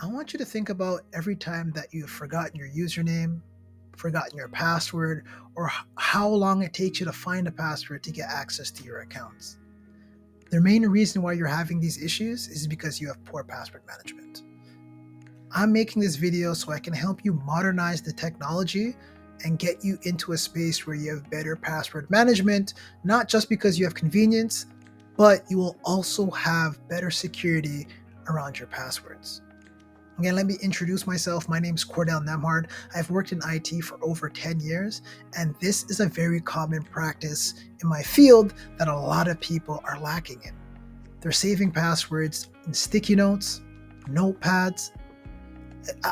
I want you to think about every time that you've forgotten your username, forgotten your password, or how long it takes you to find a password to get access to your accounts. The main reason why you're having these issues is because you have poor password management. I'm making this video so I can help you modernize the technology and get you into a space where you have better password management, not just because you have convenience, but you will also have better security around your passwords. Again, let me introduce myself. My name is Cordell Nemhard. I've worked in IT for over 10 years, and this is a very common practice in my field that a lot of people are lacking in. They're saving passwords in sticky notes, notepads.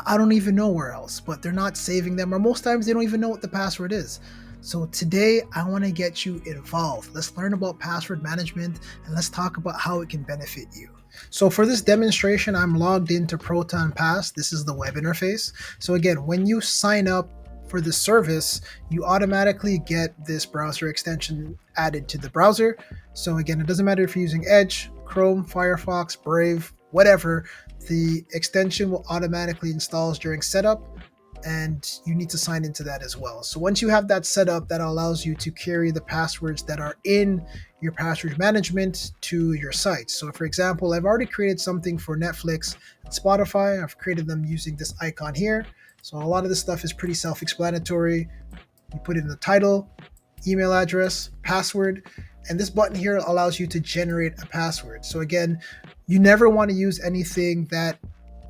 I don't even know where else, but they're not saving them, or most times they don't even know what the password is. So today I want to get you involved. Let's learn about password management and let's talk about how it can benefit you. So for this demonstration, I'm logged into Proton Pass. This is the web interface. So again, when you sign up for the service, you automatically get this browser extension added to the browser. So again, it doesn't matter if you're using Edge, Chrome, Firefox, Brave, whatever, the extension will automatically install during setup, and you need to sign into that as well. So once you have that set up, that allows you to carry the passwords that are in your password management to your site. So for example, I've already created something for Netflix and Spotify. I've created them using this icon here. So a lot of this stuff is pretty self-explanatory. You put in the title, email address, password, and this button here allows you to generate a password. So again, you never want to use anything that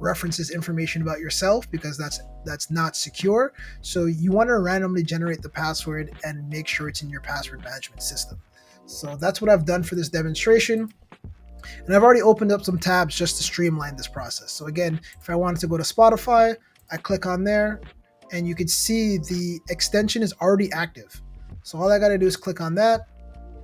references information about yourself because that's not secure. So you want to randomly generate the password and make sure it's in your password management system. So that's what I've done for this demonstration. And I've already opened up some tabs just to streamline this process. So again, if I wanted to go to Spotify, I click on there and you can see the extension is already active. So all I got to do is click on that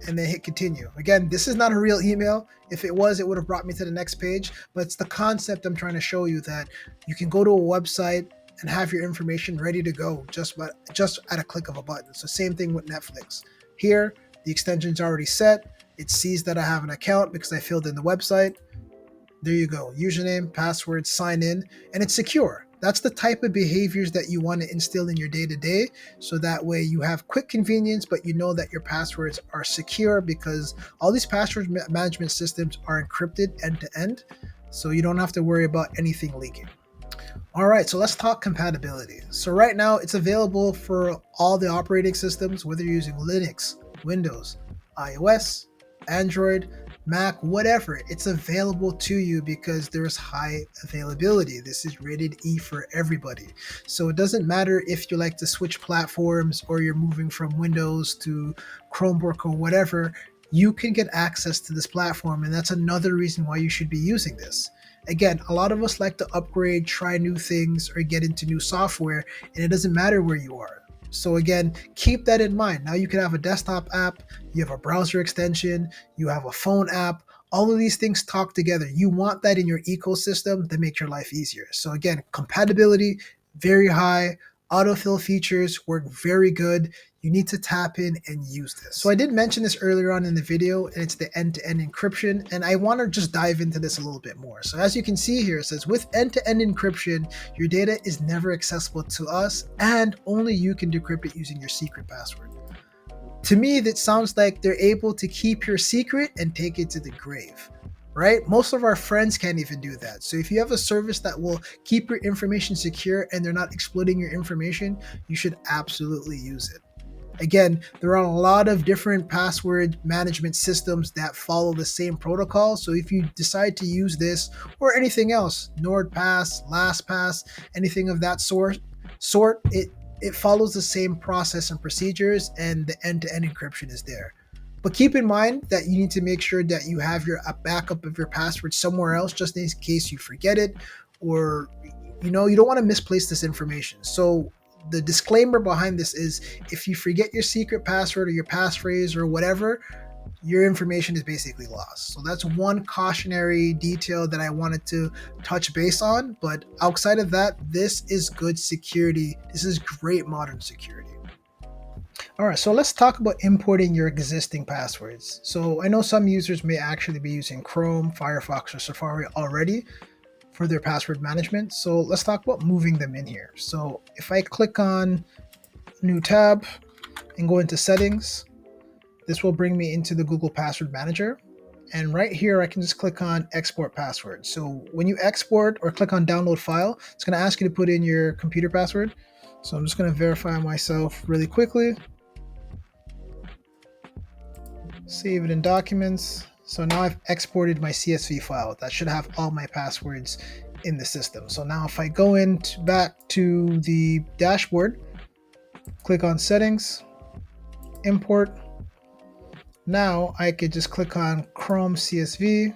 and then hit continue. Again, this is not a real email. If it was, it would have brought me to the next page, but it's the concept I'm trying to show you, that you can go to a website and have your information ready to go just at a click of a button. So same thing with Netflix. Here, the extension's already set. It sees that I have an account because I filled in the website. There you go. Username, password, sign in, and it's secure. That's the type of behaviors that you want to instill in your day-to-day, so that way you have quick convenience, but you know that your passwords are secure because all these password management systems are encrypted end-to-end, so you don't have to worry about anything leaking. All right, so let's talk compatibility. So right now it's available for all the operating systems, whether you're using Linux, Windows, iOS, Android, Mac, whatever. It's available to you because there's high availability. This is rated E for everybody. So it doesn't matter if you like to switch platforms or you're moving from Windows to Chromebook or whatever, you can get access to this platform. And that's another reason why you should be using this. Again, a lot of us like to upgrade, try new things, or get into new software, and it doesn't matter where you are. So again, keep that in mind. Now you can have a desktop app, you have a browser extension, you have a phone app. All of these things talk together. You want that in your ecosystem to make your life easier. So again, compatibility, very high. Autofill features work very good. You need to tap in and use this. So I did mention this earlier on in the video, and it's the end-to-end encryption. And I want to just dive into this a little bit more. So as you can see here, it says with end-to-end encryption, your data is never accessible to us and only you can decrypt it using your secret password. To me, that sounds like they're able to keep your secret and take it to the grave, right? Most of our friends can't even do that. So if you have a service that will keep your information secure and they're not exploiting your information, you should absolutely use it. Again, there are a lot of different password management systems that follow the same protocol. So if you decide to use this or anything else, NordPass, LastPass, anything of that sort, it follows the same process and procedures, and the end-to-end encryption is there. But keep in mind that you need to make sure that you have a backup of your password somewhere else, just in case you forget it, or you don't want to misplace this information. So the disclaimer behind this is, if you forget your secret password or your passphrase or whatever, your information is basically lost. So that's one cautionary detail that I wanted to touch base on. But outside of that, this is good security. This is great modern security. All right, so let's talk about importing your existing passwords. So I know some users may actually be using Chrome, Firefox, or Safari already for their password management. So let's talk about moving them in here. So if I click on new tab and go into settings, this will bring me into the Google Password Manager. And right here, I can just click on export password. So when you export or click on download file, it's going to ask you to put in your computer password. So I'm just going to verify myself really quickly. Save it in documents. So now I've exported my CSV file. That should have all my passwords in the system. So now if I go back to the dashboard, click on settings, import. Now I could just click on Chrome CSV,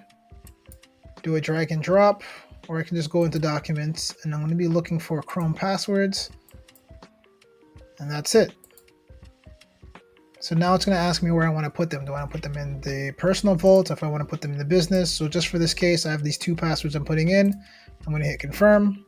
do a drag and drop, or I can just go into documents and I'm going to be looking for Chrome passwords. And that's it. So now it's going to ask me where I want to put them. Do I want to put them in the personal vault? If I want to put them in the business. So just for this case, I have these 2 passwords I'm putting in. I'm going to hit confirm.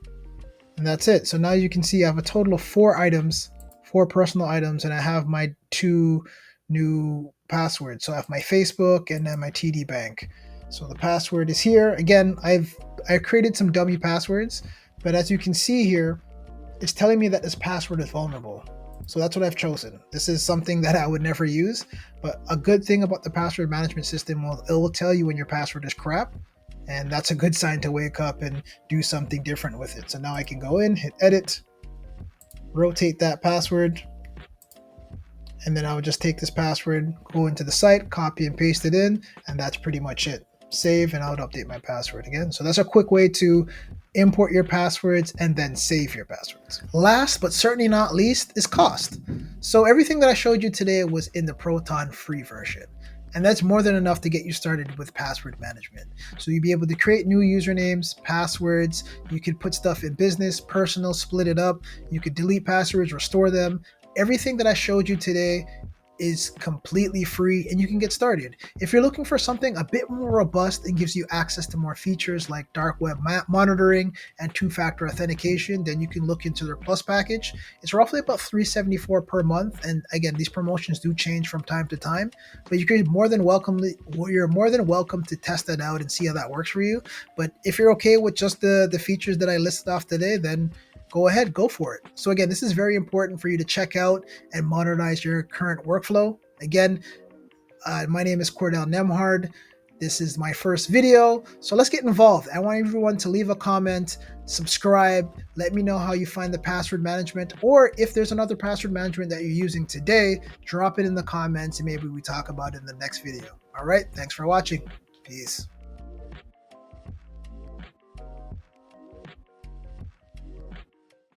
And that's it. So now you can see I have a total of 4 items, 4 personal items, and I have my 2 new passwords. So I have my Facebook and then my TD Bank. So the password is here. Again, I created some dummy passwords, but as you can see here, it's telling me that this password is vulnerable. So that's what I've chosen. This is something that I would never use, but a good thing about the password management system, it will tell you when your password is crap, and that's a good sign to wake up and do something different with it. So now I can go in, hit edit, rotate that password, and then I would just take this password, go into the site, copy and paste it in, and that's pretty much it. Save, and I would update my password again. So that's a quick way to import your passwords and then save your passwords. Last but certainly not least is cost. So everything that I showed you today was in the Proton free version. And that's more than enough to get you started with password management. So you'll be able to create new usernames, passwords. You could put stuff in business, personal, split it up. You could delete passwords, restore them. Everything that I showed you today is completely free and you can get started. If you're looking for something a bit more robust and gives you access to more features like dark web monitoring and 2-factor authentication, then you can look into their Plus package. It's roughly about $374 per month, and again, these promotions do change from time to time, but you're more than welcome to test that out and see how that works for you. But if you're okay with just the features that I listed off today, then go ahead, go for it. So again, this is very important for you to check out and modernize your current workflow. Again, my name is Cordell Nemhard. This is my first video, so let's get involved. I want everyone to leave a comment, subscribe, let me know how you find the password management, or if there's another password management that you're using today, drop it in the comments and maybe we talk about it in the next video. All right, thanks for watching. Peace.